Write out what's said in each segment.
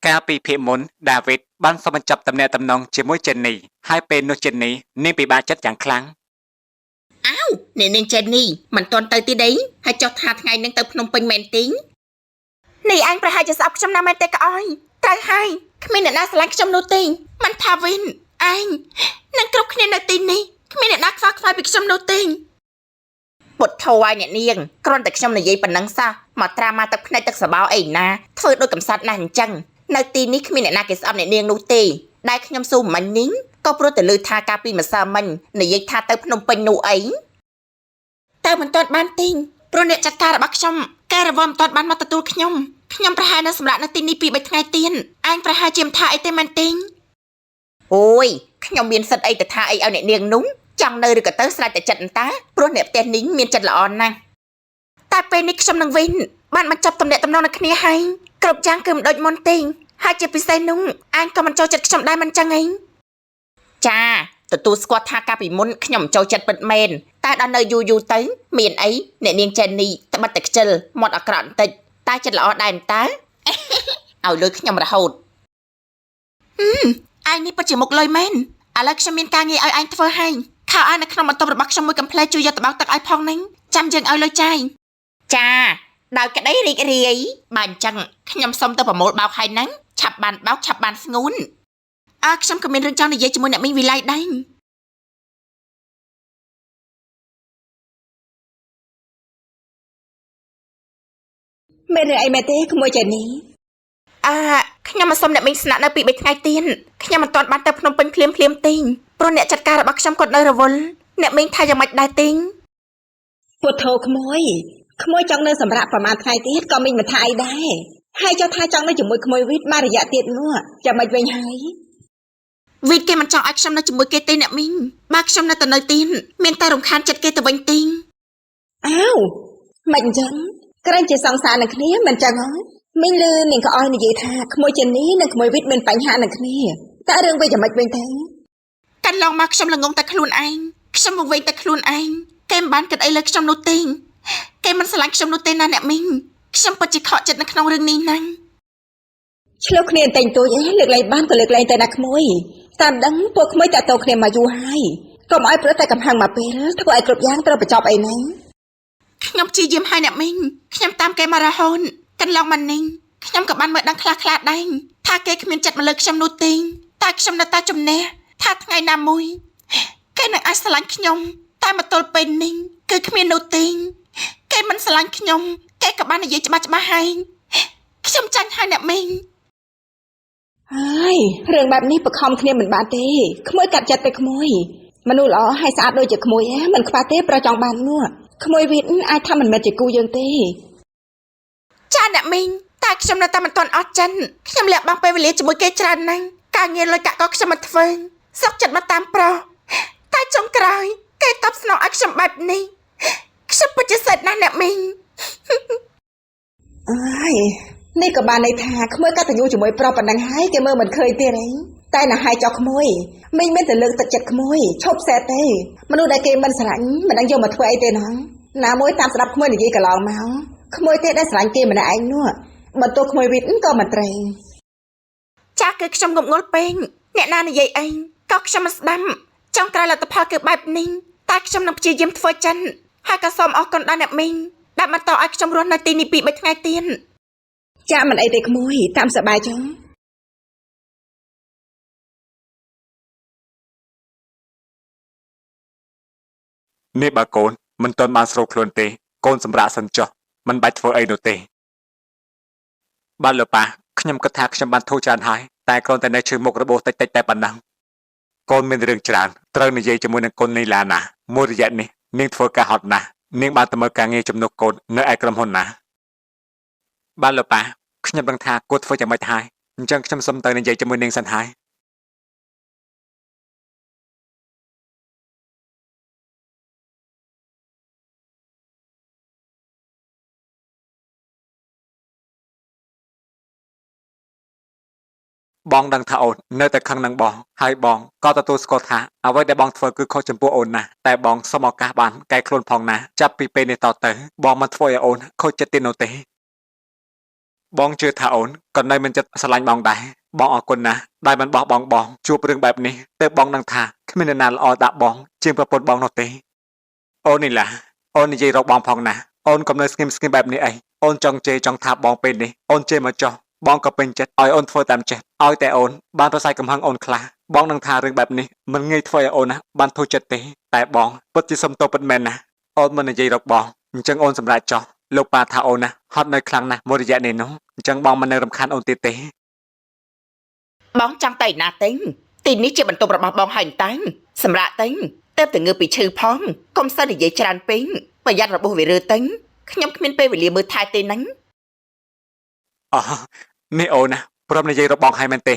កាលពីភាគមុនដាវីតបានសុំបញ្ចប់ទំនាក់ទំនងជាមួយចេននីហើយពេលនោះចេននីនាងពិបាកចិត្តយ៉ាងខ្លាំងអើអ្នកនាងចេននីមិនទាន់ទៅទីដីហើយចុះថាថ្ងៃនឹងទៅភ្នំពេញមែនទេនេះអញប្រហែលជាស្អប់ខ្ញុំណាស់មែនទេក៏អើយត្រូវហើយគ្មានអ្នកណាស្រឡាញ់ខ្ញុំនោះទេមិនថាវិនអញនឹងគ្រប់គ្នានៅទីនេះគ្មានអ្នកណាខ្វល់ខ្វាយពីខ្ញុំនោះទេពុតធោឲ្យអ្នកនាងគ្រាន់តែខ្ញុំនិយាយប៉ុណ្ណឹងសោះមកត្រាមកទឹកភ្នែកទឹកសបោអីណាធ្វើដូចកំសត់ណាស់អញ្ចឹងនៅទីនេះគ្មានអ្នកណាគេស្អប់អ្នកនាងនោះទេដែលខ្ញុំស៊ូមិញនេះក៏ព្រោះតែលើថាការពីម្សិលមិញនិយាយថាទៅភ្នំពេញនោះអីតែមិនទាន់បានទីព្រោះអ្នកចាត់ការរបស់ខ្ញុំកែរវល់មិនទាន់បានមកទទួលខ្ញុំប្រហែលនៅសម្រាប់នៅទីនេះ2-3ថ្ងៃទៀតអញប្រហែលជាមិនថាអីទេមែនទេអូយខ្ញុំមានសិទ្ធអីទៅថាអីឲ្យអ្នកនាងនោះចង់នៅឬក៏ទៅស្រេចតែចិត្តអន្តាព្រោះអ្នកផ្ទះនេះមានចិត្តល្អណាស់តែពេលនេះខ្ញុំនឹងវិញបានបញ្ចប់ទំនាក់ទំនងនឹងគ្នាហើយគ្រប់យ៉ាងគឺមិនដូចមុនទេហើយជាពិសេសនោះអញក៏មិនចូលចិត្តខ្ញុំដែរមិនចឹងអីចាទទួលស្គាល់ថាកាលពីមុនខ្ញុំចូលចិត្តពិតមែនតែដល់នៅយូរទៅមានអីអ្នកនាងចេននីត្បិតតែខ្ជិលមាត់អាក្រក់បន្តិចតែចិត្តល្អដែរតើឲ្យលុយខ្ញុំរហូតអញនេះពិតជាមុខលុយមែនឥឡូវខ្ញុំមានការងារឲ្យអញធ្វើហើយខោអាវនៅក្នុងបន្ទប់របស់ខ្ញុំមួយកំ pl ជួយយកទៅបោកទឹកឲ្យផងហ្នឹងចាំយើងឲ្យលុយចាយចាដោយក្តីរីករាយបើអញ្ចឹងខ្ញុំសុំទៅប្រមូលបោកហើយហ្នឹងឆាប់បានបោកឆាប់បានស្ងួនខ្ញុំក៏មានរឿងចង់និយាយជាមួយអ្នកមីងវិល័យដែរមានរឿងអីមែនទេក្មួយចេនីខ្ញុំមកសុំអ្នកមីងស្នាក់នៅ2-3ថ្ងៃទៀតខ្ញុំមិនទាន់បានទៅភ្នំពេញភ្លាមទេព្រោះអ្នកចាត់ការរបស់ខ្ញុំគាត់នៅរវល់អ្នកមីងថាយ៉ាងម៉េចដែរទេពុទ្ធោក្មួយចង់នៅសម្រាប់ប្រហែលថ្ងៃទៀតក៏មីងមិនថាអីដែរហើយចង់ថាចង់នៅជាមួយក្មួយវីតមករយៈទៀតនោះចាំមិនវិញហើយវីតគេមិនចង់ឲ្យខ្ញុំនៅជាមួយគេទេអ្នកមីងបើខ្ញុំនៅតែនៅទៀតមានតែរំខានចិត្តគេទៅវិញទេមិនអញ្ចឹងក្រែងជាសង្សារនឹងគ្នាមិនចឹងហ៎មីងលឺនាងក៏អោយនិយាយថាក្មួយចេនីនិងក្មួយវីតមានបញ្ហានឹងគ្នាតែរឿងវាយ៉ាងម៉េចវិញទេកាលឡងមកខ្ញុំល្ងងតែខ្លួនឯងខ្ញុំមកវិញតែខ្លួនឯងគេមិនបានគិតអីលើខ្ញុំនោះទេគេមិនស្រឡាញ់ខ្ញុំនោះទេណាអ្នកមីងខ្ញុំពិតជាខកចិត្តនៅក្នុងរឿងនេះណាស់ឆ្លោះគ្នាតែងទួយលើកលែងបានក៏លើកលែងតែណាក្មួយតាមដឹងពួកក្មួយតាតោគ្នាមកយូរហើយកុំឲ្យព្រោះតែកំហឹងមកពេលធ្វើឲ្យគ្រប់យ៉ាងត្រូវបញ្ចប់អីហ្នឹងខ្ញុំព្យាយាមឲ្យអ្នកមីងខ្ញុំតាមគេមករហូតកន្លងមកនេះខ្ញុំក៏បានមើលដឹងខ្លះដែរថាគេគ្មានចិត្តមកលើខ្ញុំនោះទេតែខ្ញុំនៅតែជំនះថាថ្ងៃណាមួយគេនឹងអាចស្រឡាញ់ខ្ញុំតែមកទល់ពេលនេះគឺគ្មាននោះទេគេមិនស្រឡាញ់ខ្ញុំគេក៏បាននិយាយច្បាស់ហើយខ្ញុំចាញ់ហើយអ្នកមីងហើយរឿងបែបនេះបខំគ្នាមិនបានទេក្មួយកាត់ចិត្តទៅក្មួយមនុស្សល្អហើយស្អាតដូចជាក្មួយមិនខ្វះទេប្រចង់បាននោះក្មួយវីតអាចថាមិនមែនជាគូយើងទេចាអ្នកមីងតែខ្ញុំនៅតែមិនទាន់អស់ចិនខ្ញុំលាក់បាំងពេលវេលាជាមួយគេច្រើនណាស់ការងារលុយកាក់ក៏ខ្ញុំមិនធ្វើសុកចិត្តមកតាមប្រុសតែចុងក្រោយគេតបស្នងឲ្យខ្ញុំបែបនេះខ្ញុំពិតជាសេតណាស់អ្នកមីងនេះក៏បានន័យថាក្មួយកតញ្ញូជាមួយប្រុសប៉ុណ្ណឹងហើយគេមើលមិនឃើញទេអីតែណាហើយចោះក្មួយមីងមានតែលើកទឹកចិត្តក្មួយឈប់សែទេមនុស្សដែលគេមិនស្រឡាញ់មិនដឹងយកមកធ្វើអីទេណោះណាមួយតាមស្ដាប់ក្មួយនិយាយកន្លងមកក្មួយទេដែលស្រឡាញ់គេម្នាក់ឯងនោះបើទោះក្មួយវិតក៏មិនត្រូវចាស់គឺខ្ញុំងប់ងល់ពេកអ្នកណានិយាយអីក៏ខ្ញុំមិនស្ដាប់ចង់ក្រោយលទ្ធផលគឺបែបនេះតែខ្ញុំនឹងព្យាយាមធ្វើចិនហើយក៏សូមអរគុណដល់អ្នកមីងដែលបន្តឲ្យខ្ញុំរស់នៅទីនេះ2-3ថ្ងៃទៀតចាមិនអីទេក្មួយតាមសប្បាយចុងនេះបើកូនមិនទាន់បានស្រូបខ្លួនទេកូនសម្រាប់សិនចុះមិនបាច់ធ្វើអីនោះទេបាទលោកប៉ាខ្ញុំគិតថាខ្ញុំបានធូរច្រើនហើយតែគ្រាន់តែនៅជើងមុខរបួសតិចតែប៉ុណ្ណឹងកូនមានរឿងច្រើនត្រូវនិយាយជាមួយនឹងកូននីឡាណាមួយរយៈនេះនាងធ្វើការហត់ណាស់នាងបានទៅមើលការងារជំនួសកូននៅឯក្រុមហ៊ុនណាបាទលោកប៉ាខ្ញុំដឹងថាគួរធ្វើយ៉ាងម៉េចហើយអញ្ចឹងខ្ញុំសុំទៅនិយាយជាមួយនាងសិនហើយបងដឹងថាអូននៅតែខឹងនឹងបងហើយបងក៏ទទួលស្គាល់ថាអ្វីដែលបងធ្វើគឺខុសចំពោះអូនណាស់តែបងសូមឱកាសបានកែខ្លួនផងណាចាប់ពីពេលនេះតទៅបងមិនធ្វើឲ្យអូនខូចចិត្តទៀតនោះទេ បងជឿថាអូនក៏នៅមានចិត្តស្រឡាញ់បងដែរបងអរគុណណាស់ដែលមិនបោះបង់បងជួបរឿងបែបនេះតែបងនឹងថាគ្មាននរណាល្អដាក់បងជាងប្រពន្ធបងនោះទេអូននេះឡាអូននិយាយរកបងផងណាអូនកុំនៅស្ងៀមបែបនេះអីអូនចង់ជេរចង់ថាបងពេលនេះអូនជេរមកចោះបងក៏ពេញចិត្តឲ្យអូនធ្វើតាមចិត្តឲ្យតែអូនបានប្រស័យកំហឹងអូនខ្លះបងនឹងថារឿងបែបនេះមិនងាយធ្វើឲ្យអូនណាបានធូរចិត្តទេតែបងពិតជាសុំទោសពិតមែនណាអូនមិននិយាយរកបងអញ្ចឹងអូនសម្រេចចោះលោកប៉ាថាអូនណាហត់នៅខ្លាំងណាស់មួយរយៈនេះនោះអញ្ចឹងបងមិននៅរំខានអូនទៀតទេបងចង់ទៅណាទិញទីនេះជាបន្ទប់របស់បងហើយតាំងសម្រាប់ទិញទៅតែងើពីឈឺផងកុំសិននិយាយច្រើនពេកប្រយ័ត្នរបួសវារើទិញខ្ញុំគ្មានពេលវេលាមើលថែទេណាអូនេះអូនណាព្រមនិយាយរកបងហើយមែនទេ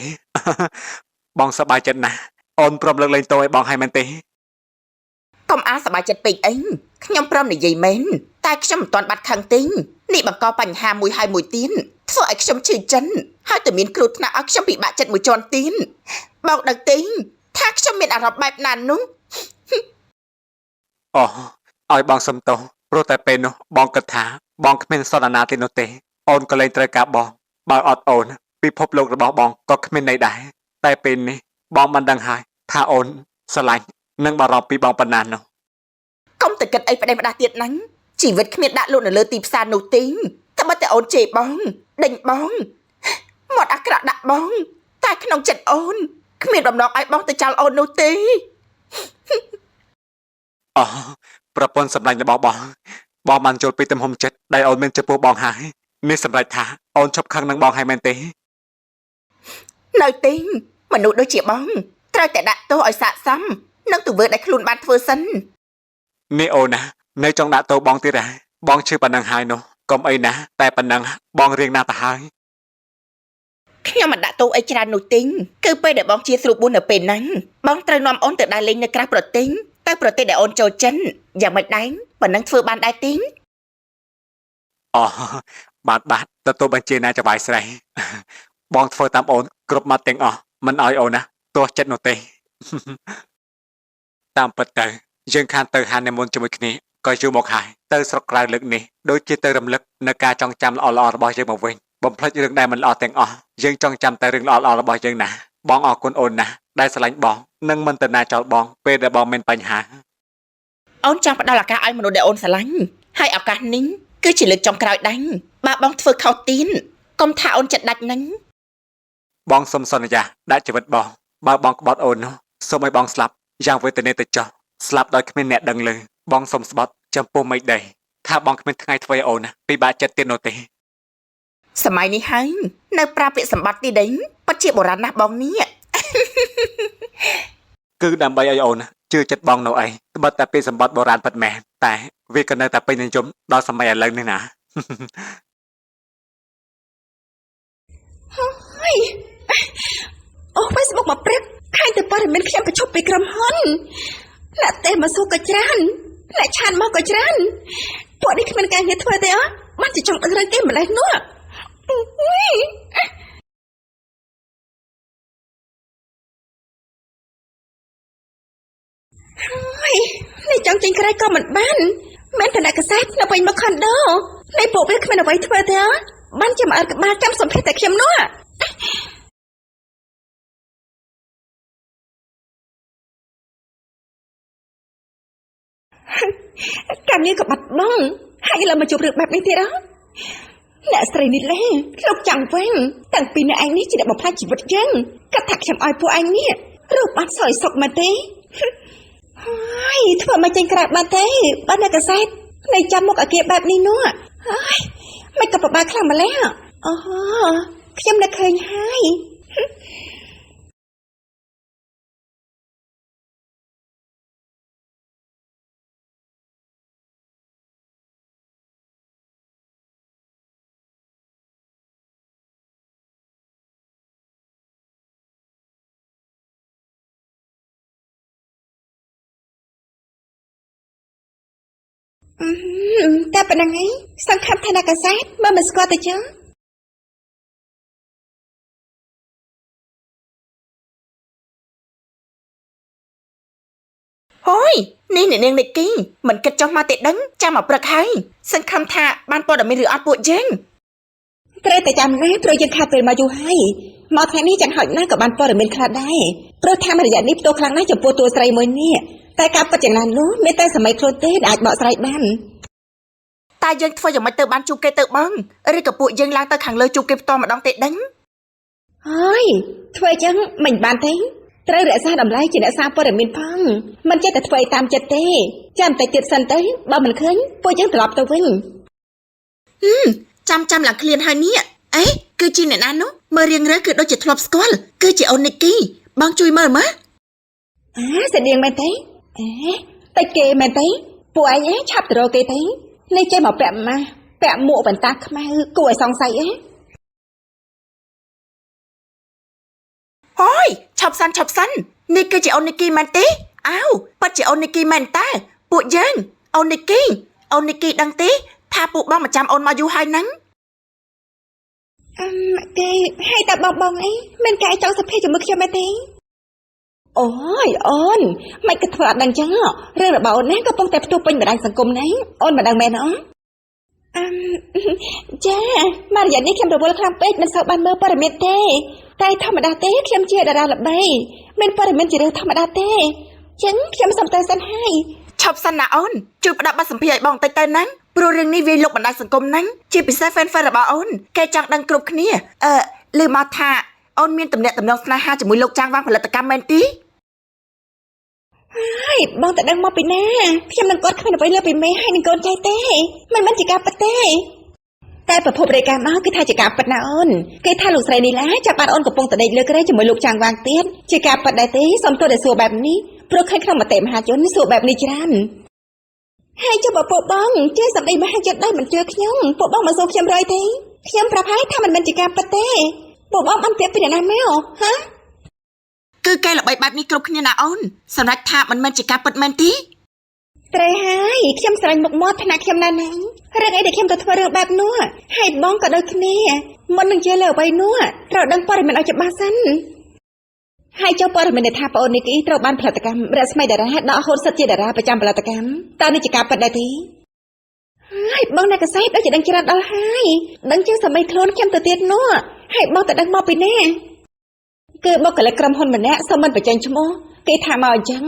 បងសប្បាយចិត្តណាស់អូនព្រមលើកលែងទោសឲ្យបងហើយមែនទេកុំអាសប្បាយចិត្តពេកអីខ្ញុំព្រមនិយាយមែនតែខ្ញុំមិនទាន់បាត់ខឹងទេនេះបង្កបញ្ហាមួយហើយមួយទៀតធ្វើឲ្យខ្ញុំឈឺចិនហើយតែមានគ្រោះថ្នាក់ឲ្យខ្ញុំពិបាកចិត្តមួយជាន់ទៀតបងដឹងទេថាខ្ញុំមានអារម្មណ៍បែបណានោះអូឲ្យបងសុំទោសព្រោះតែពេលនោះបងគិតថាបងគ្មានសន្តានាទេនោះទេអូនក៏លែងត្រូវការបងបើអត់អូនពិភពលោករបស់បងក៏គ្មានន័យដែរតែពេលនេះបងបានដឹងហើយថាអូនស្រឡាញ់និងបារម្ភពីបងប៉ុណ្ណានោះកុំតែគិតអីផ្ដេសផ្ដាស់ទៀតណាជីវិតគ្មានដាក់លក់នៅលើទីផ្សារនោះទេតែបើតែអូនជេរបងដេញបងមាត់អាក្រក់ដាក់បងតែក្នុងចិត្តអូនគ្មានបំណងឲ្យបងទៅចោលអូននោះទេអូប្រពន្ធសម្លាញ់របស់បងបានចូលពីទំហំចិត្តដែលអូនមានចំពោះបងហើយនេះសម្រេចថាអូនឈប់ខឹងនឹងបងហើយមែនទេនៅទេមនុស្សដូចជាបងត្រូវតែដាក់ទោសឲ្យស័ក្តិសមនឹងទង្វើដែលខ្លួនបានធ្វើសិននេះអូនណានៅចង់ដាក់ទោសបងទៀតហ៎បងឈឺប៉ុណ្ណឹងហើយនោះកុំអីណាតែប៉ុណ្ណឹងបងរៀងណាស់ទៅហើយខ្ញុំមិនដាក់ទោសអីច្រើននោះទេគឺពេលដែលបងជាស្រួលបួននៅពេលហ្នឹងបងត្រូវនាំអូនទៅដើរលេងនៅក្រៅប្រទេសទៅប្រទេសដែលអូនចូលចិនយ៉ាងមិនដែរប៉ុណ្ណឹងធ្វើបានដែរទេអូបាទទទួលបញ្ជាណាចបាយស្រីបងធ្វើតាមអូនគ្រប់ម៉ាត់ទាំងអស់មិនឲ្យអូនណាទោះចិត្តនោះទេតាមពិតទៅយើងខានទៅហាននិមន្តជាមួយគ្នាក៏យូរមកហើយទៅស្រុកក្រៅលើកនេះដូចជាទៅរំលឹកនៅការចងចាំល្អៗរបស់យើងមកវិញបំភ្លេចរឿងដែលមិនល្អទាំងអស់យើងចងចាំតែរឿងល្អៗរបស់យើងណាបងអរគុណអូនណាដែលស្រឡាញ់បងនិងមិនទៅណាចោលបងពេលដែលបងមានបញ្ហាអូនចង់ផ្ដល់ឱកាសឲ្យមនុស្សដែលអូនស្រឡាញ់ហើយឱកាសនេះគឺជាលើកចុងក្រោយដែរបើបងធ្វើខុសទៀតកុំថាអូនចិត្តដាច់នឹងបងសុំសន្យាដាក់ជីវិតបងបើបងក្បត់អូននោះសូមឲ្យបងស្លាប់យ៉ាងវេទនាទៅចោះស្លាប់ដោយគ្មានអ្នកដឹងឮបងសុំស្បត់ចំពោះមេឃដីថាបងគ្មានថ្ងៃធ្វើឲ្យអូនណាពិបាកចិត្តទៀតនោះទេសម័យនេះហើយនៅប្រាពាក្យសម្បត្តិទីដេញពិតជាបុរាណណាស់បងនេះគឺដើម្បីឲ្យអូនជឿចិត្តបងនៅអីត្បិតតែពាក្យសម្បត្តិបុរាណពិតមែនតែវាក៏នៅតែពេញនិយមដល់សម័យឥឡូវនេះណាហើយអូ Facebook មកព្រឹកខាញ់ទៅព័ត៌មានខ្ញុំប្រជុំពីក្រុមហ៊ុនអ្នកទេមកសួរក៏ច្រើនអ្នកឆានមកក៏ច្រើនពួកនេះគ្មានការងារធ្វើទេអត់បានជាចង់ដឹងរឿងគេម្លេះនោះហើយនេះចង់ចេញក្រៅក៏មិនបានមែនតែអ្នកកសែតនៅវិញមកខុនដូនេះពួកវាគ្មានអ្វីធ្វើទេអត់បានជាមកអើក្បាលចាំសម្ភារតែខ្ញុំនោះការងារក៏បាត់បង់ហើយឥឡូវមកជួបរឿងបែបនេះទៀតអត់អ្នកស្រីនេះលេលោកចង់វិញតាំងពីអ្នកឯងនេះជាអ្នកបំផ្លាញជីវិតយើងគាត់ថាខ្ញុំឲ្យពួកឯងនេះរូបបាត់សោយសុកមកទេហើយធ្វើមកចេញក្រៅបានទេបើអ្នកកសែតនៅចាំមុខអាគារបែបនេះនោះហើយមិនក៏ពិបាកខ្លាំងម្ល៉េះអូខ្ញុំនឹកឃើញហើយតែប៉ុណ្ណឹងឯងសង្ឃឹមថាអ្នកកសែតមើលមិនស្គាល់ទៅចឹងហយនេះអ្នកនាងនិកគីមិនគិតចុះមកទេដឹងចាំមកព្រឹកហើយសង្ឃឹមថាបានព័ត៌មានឬអត់ពួកយើង ត្រូវតែចាំណាព្រោះយើងខាត់ពេលមកយូរហើយមកថ្ងៃនេះchẳngហុចណាក៏បានព័ត៌មានខ្លះដែរព្រោះតាមរយៈនេះផ្ទុកខ្លាំងណាស់ចំពោះតួស្រីមួយនេះតែការពិតយ៉ាងណានោះមានតែសម័យខ្លួនទេដែលអាចបកស្រាយបាន តែយើងធ្វើយ៉ាងម៉េចទៅបានជួបគេទៅបងឬក៏ពួកយើងឡើងទៅខាងលើជួបគេផ្ទាល់ម្ដងទេដឹង ហើយធ្វើអញ្ចឹងមិនបានទេត្រូវរក្សាតម្លៃជាអ្នកសារព័ត៌មានផងមិនចេះតែធ្វើឲ្យតាមចិត្តទេចាំតែទៀតសិនទៅបើមិនឃើញពួកយើងត្រឡប់ទៅវិញ ចាំឡើងឃ្លានហើយនេះអេគឺជាអ្នកណានោះមើលរៀងរើគឺដូចជាធ្លាប់ស្គាល់គឺជាអូននីគីបងជួយមើលមើល ស្តៀងមែនទេតិចគេមែនទេពួកឯងឆាប់ទៅរកគេទេនេះចេះមកពាក់ម៉ាស់ពាក់មួកបន្តាខ្មៅគួរឲ្យសង្ស័យអូយឆាប់សិននេះគឺជាអូននីគីមែនទេអោពិតជាអូននីគីមែនតើពួកយើងអូននីគីដឹងទេថាពួកបងមកចាំអូនមកយូរហើយហ្នឹង គេឲ្យតែបងអីមិនគេចង់សុភីជាមួយខ្ញុំមែនទេអូយអូនមិនក៏ធ្វើអត់ដឹងចឹងរឿងរបស់អូនណាកំពុងតែផ្ទុះពេញបណ្ដាញសង្គមហ្នឹងអូនមិនដឹងមែនអត់ចាមករយៈនេះខ្ញុំរវល់ខ្លាំងពេកមិនសូវបានមើលព័ត៌មានទេតែធម្មតាទេខ្ញុំជាតារាល្បីមានព័ត៌មានជារឿងធម្មតាទេចឹងខ្ញុំសុំទៅសិនហើយឈប់សិនណាអូនជួយផ្ដាប់ប័ណ្ណសម្ភារឲ្យបងបន្តិចទៅហ្នឹងព្រោះរឿងនេះវាលុកបណ្ដាញសង្គមហ្នឹងជាពិសេស fan របស់អូនគេចង់ដឹងគ្រប់គ្នាឮមកថាអូនមានទំនាក់ទំនងស្នេហាជាមួយលោកចាងវាងផលិតកម្មមែនទេ ហើយបងតែដឹងមកពីណាខ្ញុំនឹងគាត់គ្មានអ្វីលើពីមេហើយនឹងកូនចៃទេមិនជាការពិតទេតែប្រភពរាយការណ៍មកគឺថាជាការពិតណាអូនគេថាលោកស្រីនីឡាចាប់បានអូនកំពុងតែដេកលើគ្រែជាមួយលោកចាងវាងទៀតជាការពិតដែរទេសូមទោសដែលសួរបែបនេះព្រោះឃើញក្នុងមតិមហាជនសួរបែបនេះច្រើនហើយចុះបើពួកបងជឿសម្ដីមហាជនដែរមិនជឿខ្ញុំពួកបងមិនសួរខ្ញុំរយទេខ្ញុំប្រាប់ហើយថាមិនមែនជាការពិតទេពួកបងបានពាក្យពីអ្នកណាមកហ៎ គឺគេល្បីបែបនេះគ្រប់គ្នាណាអូនសម្រាប់ថាមិនមែនជាការពិតមែនទេត្រូវហើយខ្ញុំស្រឡាញ់មុខមាត់ថ្នាក់ខ្ញុំណាស់ណារឿងអីដែលខ្ញុំទៅធ្វើរឿងបែបនោះហើយបងក៏ដូចគ្នាមុននឹងជឿលើអ្វីនោះត្រូវដឹងព័ត៌មានឲ្យច្បាស់សិនហើយចុះព័ត៌មានថាប្អូននេះត្រូវបានផលិតកម្មរស្មីតារាដកហូតសិទ្ធិជាតារាប្រចាំផលិតកម្មតើនេះជាការពិតដែរទេហើយបងអ្នកកសែតដូចជាដឹងច្រើនដល់ហើយដឹងជាងសម័យខ្លួនខ្ញុំទៅទៀតនោះហើយបងទៅដឹងមកពីណាគឺបុគ្គលិកក្រុមហ៊ុនម្នាក់សូមមិនបញ្ចេញឈ្មោះគេថាមកអញ្ចឹង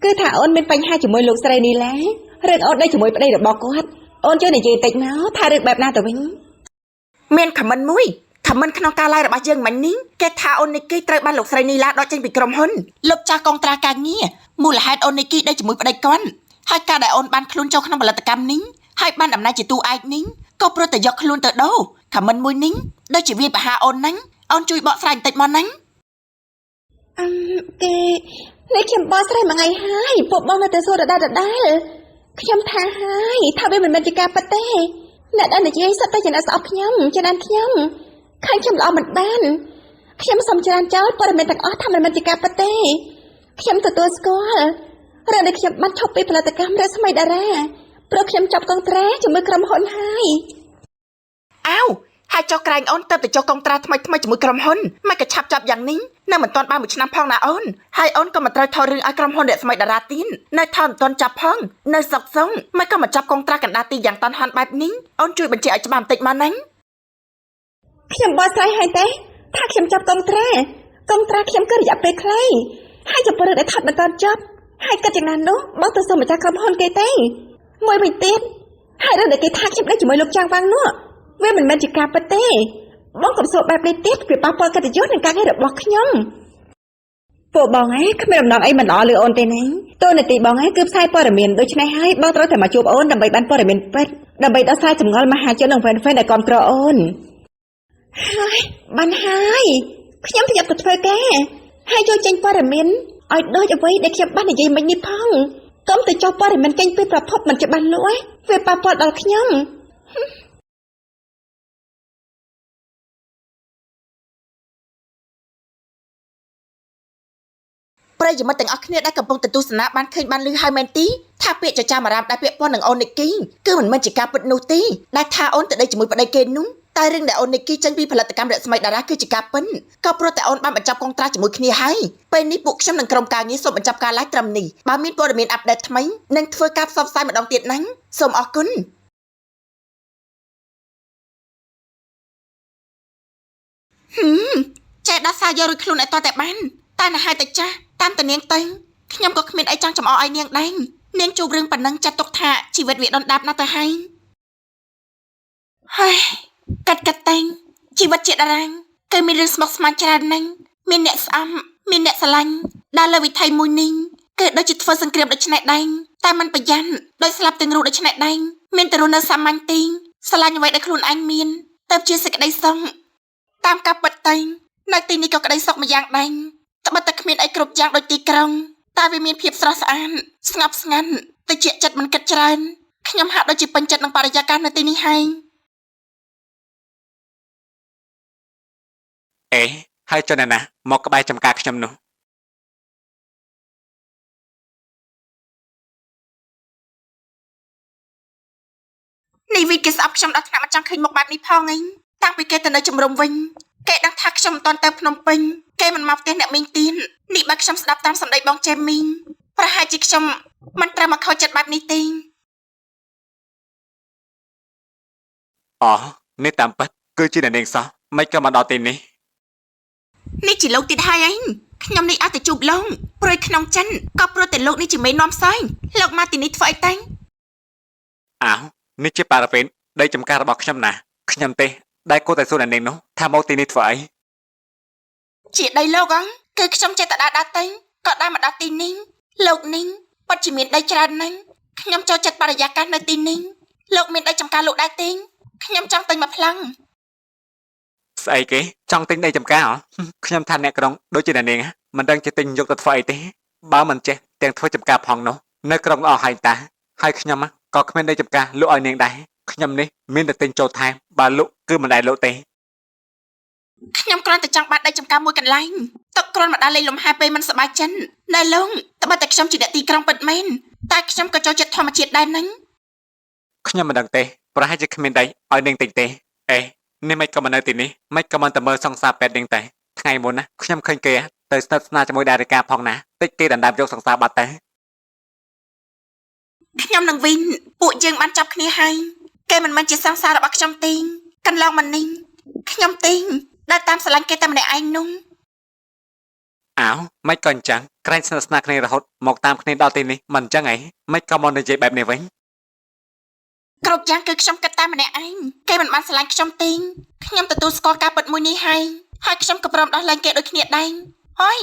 គឺថាអូនមានបញ្ហាជាមួយលោកស្រីនីឡារឿងអូនដេកជាមួយប្តីរបស់គាត់អូនជួយនិយាយតិចមកថារឿងបែបណាទៅវិញមានខមមិនមួយខមមិនក្នុងការ live របស់យើងមិញនេះគេថាអូននីគីត្រូវបានលោកស្រីនីឡាដកចេញពីក្រុមហ៊ុនលុបចាស់កងត្រាការងារមូលហេតុអូននីគីដេកជាមួយប្តីគាត់ហើយការដែលអូនបានខ្លួនចូលក្នុងផលិតកម្មនេះហើយបានតំណែងជាតួឯកនេះក៏ព្រោះតែយកខ្លួនទៅដូរខមមិនមួយនេះដូចជាវាបហាអូនហ្នឹងអូនជួយបកស្រាយបន្តិចមកហ្នឹងគេនេះខ្ញុំបោះស្រាយមួយថ្ងៃហើយពួកបងនៅតែសួរដដែលខ្ញុំថាហើយថាវាមិនមែនជាការពិតទេអ្នកដែលនិយាយសុទ្ធតែជាអ្នកស្អប់ខ្ញុំចំណានខ្ញុំខាងខ្ញុំល្អមិនបានខ្ញុំសូមច្រានចោលព័ត៌មានទាំងអស់ថាមិនមែនជាការពិតទេខ្ញុំទទួលស្គាល់រឿងដែលខ្ញុំបានឈប់ពីផលិតកម្មរស្មីតារាព្រោះខ្ញុំចាប់កងត្រាជាមួយក្រុមហ៊ុនហើយអោហើយចុះក្រែងអូនទៅចុះកងត្រាថ្មីជាមួយក្រុមហ៊ុនមិនក៏ឆាប់ចាប់យ៉ាងនេះនៅមិនទាន់បាន1ឆ្នាំផងណាអូនហើយអូនក៏មិនត្រូវថតរឿងឲ្យក្រុមហ៊ុនរស្មីតារាទៀតនៅថតមិនទាន់ចាប់ផងនៅសុកសុងមិនក៏មកចាប់កងត្រាកណ្ដាលទីយ៉ាងតាន់ហាន់បែបនេះអូនជួយបញ្ជាក់ឲ្យច្បាស់បន្តិចមកណាខ្ញុំបោះស្រាយហើយទេថាខ្ញុំចាប់កងត្រាខ្ញុំគឺរយៈពេលខ្លីហើយចំពោះរឿងដែលថតមិនទាន់ចប់ហើយគិតយ៉ាងណានោះបងទៅសុំម្ចាស់ក្រុមហ៊ុនគេទេមួយវិញទៀតហើយរឿងដែលគេថាខ្ញុំដេកជាមួយលោកចាងវាងនោះវាមិនមែនជាការពិតទេបងកុំសួរបែបនេះទៀតវាប៉ះពាល់កិត្តិយសនិងការងាររបស់ខ្ញុំពួកបងគ្មានដំណងអីមិនល្អលើអូនទេណាតួនាទីបងគឺផ្សាយព័ត៌មានដូច្នេះហើយបងត្រូវតែមកជួបអូនដើម្បីបានព័ត៌មានពិតដើម្បីដោះស្រាយចម្ងល់មហាជននិងហ្វេនដែលគ្រប់គ្រងអូនហើយបានហើយខ្ញុំប្រញាប់ទៅធ្វើការហើយចូលចេញព័ត៌មានឲ្យដូចអ្វីដែលខ្ញុំបាននិយាយមិញនេះផងកុំទៅចោះព័ត៌មានចេញពីប្រភពមិនច្បាស់លាស់វាប៉ះពាល់ដល់ខ្ញុំប្រិយមិត្តទាំងអស់គ្នាដែលកំពុងទស្សនាបានឃើញបានឮហើយមែនទេថាពាក្យចចាមអារ៉ាមដែលពាក់ព័ន្ធនឹងអូននីគីគឺមិនមែនជាការពិតនោះទេដែលថាអូនទៅដេកជាមួយប្តីគេនោះតែរឿងដែលអូននីគីចេញពីផលិតកម្មរស្មីតារាគឺជាការពិតក៏ព្រោះតែអូនបានបញ្ចប់កងត្រាជាមួយគ្នាហើយពេលនេះពួកខ្ញុំនឹងក្រុមការងារសូមបញ្ចប់ការ live ត្រឹមនេះបើមានព័ត៌មានអាប់ដេតថ្មីនឹងធ្វើការផ្សព្វផ្សាយម្ដងទៀតណាសូមអរគុណ ចេះដោះសារយករួចខ្លួនឲ្យតតែបានតែណាស់ហើយតែចាស់តាមតានាងទៅខ្ញុំក៏គ្មានអីចង់ចំអកឲ្យនាងដែរនាងជួបរឿងប៉ុណ្ណឹងចាត់ទុកថាជីវិតវាដុនដាបណាស់ទៅហើយកាត់តែងជីវិតជាតារាងគឺមានរឿងស្មុគស្មាញច្រើនណាស់មានអ្នកស្អប់មានអ្នកស្រឡាញ់ដែលលើវិថីមួយនេះគឺដូចជាធ្វើសង្គ្រាមដូចនេះដែរតែมันប្រយ័ត្នដោយស្លាប់ទាំងរូបដូចនេះដែរមានតែរស់នៅសាមញ្ញទីស្រឡាញ់អ្វីដែលខ្លួនឯងមានទៅជាសេចក្តីសុខតាមការពិតទៅនៅទីនេះក៏ក្តីសុខមួយយ៉ាងដែរត្បិតតែគ្មានអីគ្រប់យ៉ាងដូចទីក្រុងតែវាមានភាពស្រស់ស្អាតស្ងប់ស្ងាត់តិចចិត្តមិនគិតច្រើនខ្ញុំហាក់ដូចជាពេញចិត្តនឹងបរិយាកាសនៅទីនេះហើយអេហើយចុះណាមកក្បែរចំការខ្ញុំនោះនេះវិញគេស្អប់ខ្ញុំដល់ថ្នាក់មិនចង់ឃើញមុខបែបនេះផងអីតាំងពីគេទៅនៅជំរំវិញគេដឹងថាខ្ញុំមិនទាន់ទៅភ្នំពេញគេមិនមកផ្ទះអ្នកមីងទៀននេះបើខ្ញុំស្ដាប់តាមសម្ដីបងចេមីងប្រហែលជាខ្ញុំមិនត្រូវមកខូចចិត្តបែបនេះទេអូនេះតាមពិតគឺជាអ្នកនាងសោះមិនក៏មកដល់ទីនេះនេះជាលោកទៀតហើយអីខ្ញុំនេះអត់ទៅជួបលោកព្រួយក្នុងចិនក៏ព្រោះតែលោកនេះជាមេនាំសើញលោកមកទីនេះធ្វើអីតាំងអើនេះជាប៉ារ៉ាវេនដីចំការរបស់ខ្ញុំណាខ្ញុំទេដែលគួរតែសួរអ្នកនាងនោះថាមកទីនេះធ្វើអីជាដីលោកអងគឺខ្ញុំចេះតែដើរទៅក៏ដើរមកដល់ទីនេះលោកនេះពិតជាមានដីច្រើនណាស់ខ្ញុំចូលចិត្តបរិយាកាសនៅទីនេះលោកមានដីចំការលោកដែរទេខ្ញុំចង់ទិញមួយប្លង់ស្អីគេចង់ទិញដីចំការខ្ញុំថាអ្នកក្រុងដូចជាអ្នកនាងមិនដឹងចេះទិញយកទៅធ្វើអីទេបើមិនចេះទាំងធ្វើចំការផងនោះនៅក្រុងអស់ហើយតាហើយខ្ញុំក៏គ្មានដីចំការលក់ឲ្យនាងដែរខ្ញុំនេះមានតែទិញចូលថែមបើលក់គឺមិនដែលលក់ទេខ្ញុំគ្រាន់តែចង់បានដីចំការមួយកន្លែងទុកគ្រាន់មកដើរលេងលំហែពេលមិនសប្បាយចិត្តណែលោកត្បិតតែខ្ញុំជាអ្នកទីក្រុងពិតមែនតែខ្ញុំក៏ចូលចិត្តធម្មជាតិដែរហ្នឹងខ្ញុំមិនដឹងទេប្រហែលជាគ្មានដីឲ្យនាងទិញទេអេនេះមិនក៏មកនៅទីនេះមិនក៏មិនតែមើលសង្សារពេទ្យនាងតែថ្ងៃមុនណាខ្ញុំឃើញគេទៅស្និទ្ធស្នាលជាមួយដារីកាផងណាតិចគេដណ្ដើមយកសង្សារបាត់ទៅខ្ញុំនឹងវិញពួកយើងបានចាប់គ្នាហើយគេមិនមែនជាសង្សាររបស់ខ្ញុំទេកន្លងមកនេះខ្ញុំទេដើរតាមស្រឡាញ់គេតែម្នាក់ឯងនោះអើមិនក៏អញ្ចឹងក្រែងស្និទ្ធស្នាលគ្នារហូតមកតាមគ្នាដល់ទីនេះមិនអញ្ចឹងអីមិនក៏មកនិយាយបែបនេះវិញគ្រប់យ៉ាងគឺខ្ញុំគិតតែម្នាក់ឯងគេមិនបានស្រឡាញ់ខ្ញុំទេខ្ញុំទទួលស្គាល់ការពិតមួយនេះហើយខ្ញុំក៏ព្រមដោះលែងគេដូចគ្នាដែរហើយ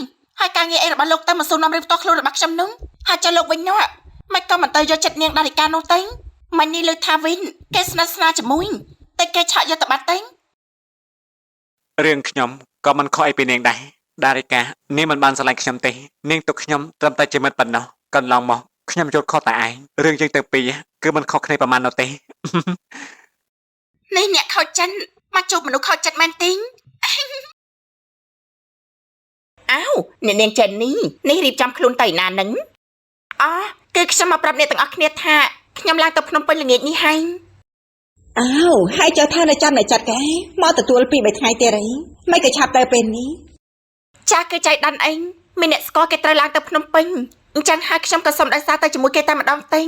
ការងារអីរបស់លោកទៅមកសួរនាំរឿងផ្ទាល់ខ្លួនរបស់ខ្ញុំនោះហើយចុះលោកវិញនោះមិនក៏មិនទៅយកចិត្តនាងដារីកានោះទេមិននេះលើថាវិញគេស្និទ្ធស្នាលជាមួយតែគេឆក់យកទៅបាត់ទេរឿងខ្ញុំក៏មិនខុសអីពីនាងដែរដារីកានាងមិនបានស្រឡាញ់ខ្ញុំទេនាងទុកខ្ញុំត្រឹមតែជាមិត្តប៉ុណ្ណោះកន្លងមកខ្ញុំយល់ខុសតែឯងរឿងយើងទៅពីរគឺមិនខុសគ្នាប្រហែលនោះទេនេះអ្នកខូចចិត្តមកជួបមនុស្សខូចចិត្តមែនទេអើអ្នកនាងចេននេះរៀបចំខ្លួនទៅណានឹងគឺខ្ញុំមកប្រាប់អ្នកទាំងអស់គ្នាថាខ្ញុំឡើងទៅភ្នំពេញល្ងាចនេះហើយហើយចុះថានៅចាំតែចាត់កែមកទទួលពី3ថ្ងៃទៀតអីមិនក៏ឆាប់ទៅពេលនេះចាស់គឺចៃដន្យអីមានអ្នកស្គាល់គេត្រូវឡើងទៅភ្នំពេញអញ្ចឹងហើយខ្ញុំក៏សុំដោយសារទៅជាមួយគេតែម្ដងទេ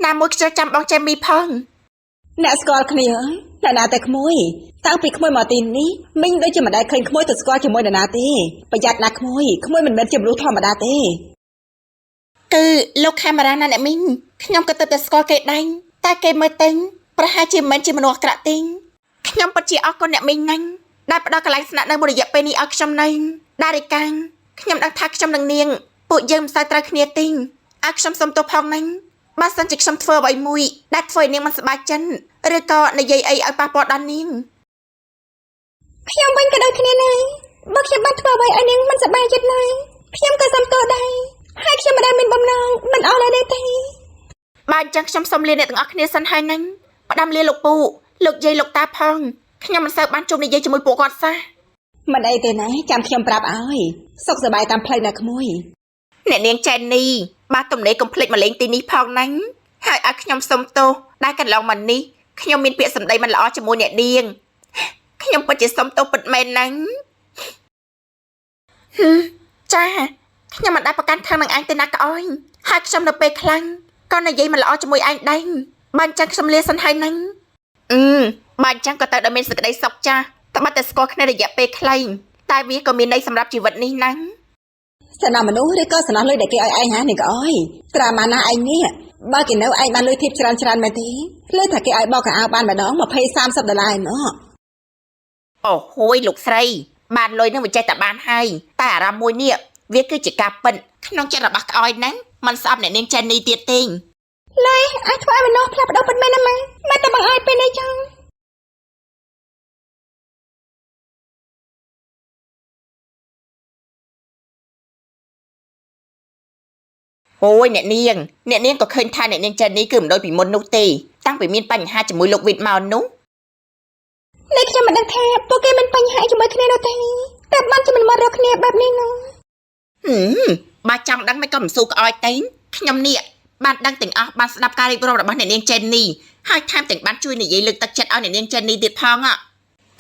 ណាមួយខ្ញុំចាំបងចេមីផងអ្នកស្គាល់គ្នាហើយណាតែក្មួយតាំងពីក្មួយមកទីនេះមីងដូចជាមិនដែលឃើញក្មួយទៅស្គាល់ជាមួយនរណាទេប្រយ័ត្នណាក្មួយមិនមែនជាមនុស្សធម្មតាទេគឺលោកកាមេរ៉ាណាអ្នកមីងខ្ញុំក៏ទៅតែស្គាល់គេដែរតែគេមើលទៅប្រហែលជាមិនជាមនុស្សអាក្រក់ទេខ្ញុំពិតជាអរគុណអ្នកមីងណាស់ដែលផ្ដល់កន្លែងស្នាក់នៅមួយរយៈពេលនេះឲ្យខ្ញុំនៅដារីកាខ្ញុំដឹងថាខ្ញុំនឹងនាងពួកយើងមិនសូវត្រូវគ្នាទេឲ្យខ្ញុំសុំទោសផងណាបើសិនជាខ្ញុំធ្វើអ្វីមួយដែលធ្វើឲ្យនាងមិនសប្បាយចិត្តឬក៏និយាយអីឲ្យប៉ះពាល់ដល់នាងខ្ញុំវិញក៏ដូចគ្នាដែរបើខ្ញុំបានធ្វើអ្វីឲ្យនាងមិនសប្បាយចិត្តឡើយខ្ញុំក៏សុំទោសដែរហើយខ្ញុំមិនដែលមានបំណងមិនអស់ឡើយទេបើអញ្ចឹងខ្ញុំសុំលាអ្នកទាំងអស់គ្នាសិនហើយណាផ្ដាំលាលោកពូលោកយាយលោកតាផងខ្ញុំមិនសូវបានជួបនិយាយជាមួយពួកគាត់សោះមិនអីទេណាចាំខ្ញុំប្រាប់ឲ្យសុខសប្បាយតាមផ្លូវណាក្មួយអ្នកនាងចែននេះបាទទំនេរកុំភ្លេចមកលេងទីនេះផងណាហើយឲ្យខ្ញុំសុំទោសដែលកន្លងមកនេះខ្ញុំមានពាក្យសម្ដីមិនល្អជាមួយអ្នកនាងខ្ញុំពិតជាសុំទោសពិតមែនណាចាខ្ញុំមិនដែលប្រកាន់ខឹងនឹងឯងទេណាក្អយហើយខ្ញុំនៅពេលខ្លាំងក៏និយាយមិនល្អជាមួយឯងដែរបើអញ្ចឹងខ្ញុំលាសិនហើយណាបើអញ្ចឹងក៏ទៅដល់មានសេចក្តីសុខចា តែបាត់តែស្គាល់គ្នារយៈពេលខ្លីតែវាក៏មានន័យសម្រាប់ជីវិតនេះណាស់ សំណមនុស្សឬក៏សំណលុយដែលគេឲ្យឯងហានេះក៏អើយត្រាម៉ាណាឯងនេះបើគេនៅឯងបានលុយធីបច្រើនមែនទេលើថាគេឲ្យបោកកៅអៅបានម្ដង$20-30ឯណោះ អូហួយលោកស្រីបានលុយនឹងវាចេះតែបានហើយតែអារម្មណ៍មួយនេះវាគឺជាការពិតក្នុងចិត្តរបស់ក្អោយហ្នឹងมันស្អប់អ្នកនាងចេននីទៀតទេ លេអាចធ្វើឲ្យមនុស្សផ្លាស់ប្ដូរពិតមែនណាម៉ែមិនតែបង្អើយពេលនេះចឹង អូយអ្នកនាងក៏ឃើញថាអ្នកនាងចេននីគឺមិនដូចពីមុននោះទេតាំងពីមានបញ្ហាជាមួយលោកវិតមកនោះ នេះខ្ញុំមិនដឹងថាពួកគេមានបញ្ហាជាមួយគ្នានោះទេតែបានជាមិនមករកគ្នាបែបនេះនោះ បើចង់ដឹងមិនក៏មិនស៊ូក្អោយទេខ្ញុំនេះបានដឹងទាំងអស់បានស្ដាប់ការរៀបរាប់របស់អ្នកនាងចេននីហើយថែមទាំងបានជួយនិយាយលើកទឹកចិត្តឲ្យអ្នកនាងចេននីទៀតផង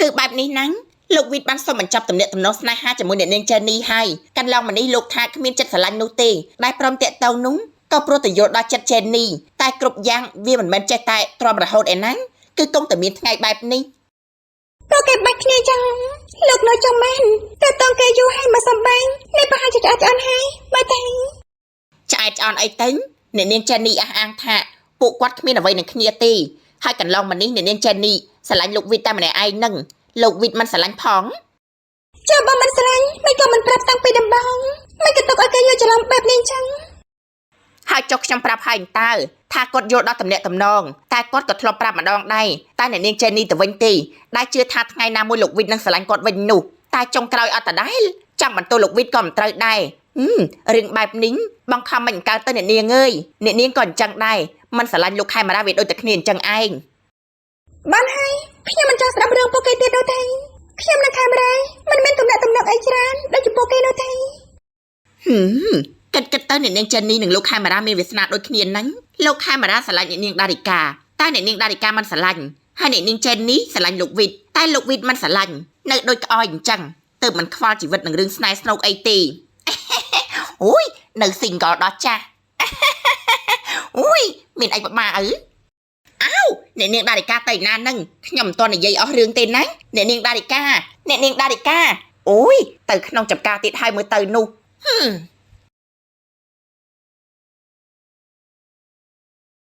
គឺបែបនេះហ្នឹងលោកវិតបានសូមបញ្ចប់ទំនាក់ទំនងស្នេហាជាមួយអ្នកនាងចេននីហើយកន្លងមកនេះលោកថាគ្មានចិត្តស្រឡាញ់នោះទេដែលព្រមតាក់ទងនោះក៏ព្រោះតែយល់ដល់ចិត្តចេននីតែគ្រប់យ៉ាងវាមិនមែនចេះតែទ្រាំរហូតឯណាគឺគង់តែមានថ្ងៃបែបនេះ ពួកគេបាច់គ្នាចឹងលោកនៅចំមែនតែតង់គេយូរហើយមកសំបែងនេះប្រហែលជាឆ្អែតឆ្អន់ហើយបើតែ ឆ្អែតឆ្អន់អីទៅអ្នកនាងចេននីអះអាងថាពួកគាត់គ្មានអ្វីនឹងគ្នាទេហើយកន្លងមកនេះអ្នកនាងចេននីស្រឡាញ់លោកវិតតែម្នាក់ឯងនឹងលោកវិតមិនស្រឡាញ់ផង ចាំបើមិនស្រឡាញ់មិនក៏មិនប្រាប់តាំងពីដំបូងមិនក៏ទុកឲ្យគេយល់ច្រឡំបែបនេះចឹង ហើយចុះខ្ញុំប្រាប់ហើយតើថាគាត់យល់ដល់តំណែងតំណងតែគាត់ក៏ធ្លាប់ប្រាប់ម្ដងដែរតែអ្នកនាងចេននីទៅវិញទេដែលជឿថាថ្ងៃណាមួយលោកវិតនឹងស្រឡាញ់គាត់វិញនោះតែចុងក្រោយអត់ដដែលចាំបន្ទោលោកវិតក៏មិនត្រូវដែររឿងបែបនេះបងខំមិនកើតទៅអ្នកនាងអើយអ្នកនាងក៏អញ្ចឹងដែរមិនស្រឡាញ់លោកខេមរាវាដូចតែគ្នាអញ្ចឹងឯង បានហើយខ្ញុំមិនចង់ស្ដាប់រឿងពួកគេទៀតនោះទេខ្ញុំនឹងកាមេរ៉ាមិនមានទំនាក់ទំនងអីច្រើនដូចជាពួកគេនោះទេ គិតទៅអ្នកនាងចេននីនិងលោកខេមរាមានវាសនាដូចគ្នាហ្នឹងលោកខេមរាស្រឡាញ់អ្នកនាងដារីកាតែអ្នកនាងដារីកាមិនស្រឡាញ់ហើយអ្នកនាងចេននីស្រឡាញ់លោកវិតតែលោកវិតមិនស្រឡាញ់នៅដូចក្អោយអញ្ចឹងទើបមិនខ្វល់ជីវិតនឹងរឿងស្នេហ៍ស្នូកអីទេ អូយនៅ single ដល់ចាស់ អូយមានអីបបាអើអោអ្នកនាងដារីកាទៅណានឹងខ្ញុំមិនទាន់និយាយអស់រឿងទេណាអ្នកនាងដារីកាអូយទៅក្នុងចំការទៀតហើយមើលទៅនោះ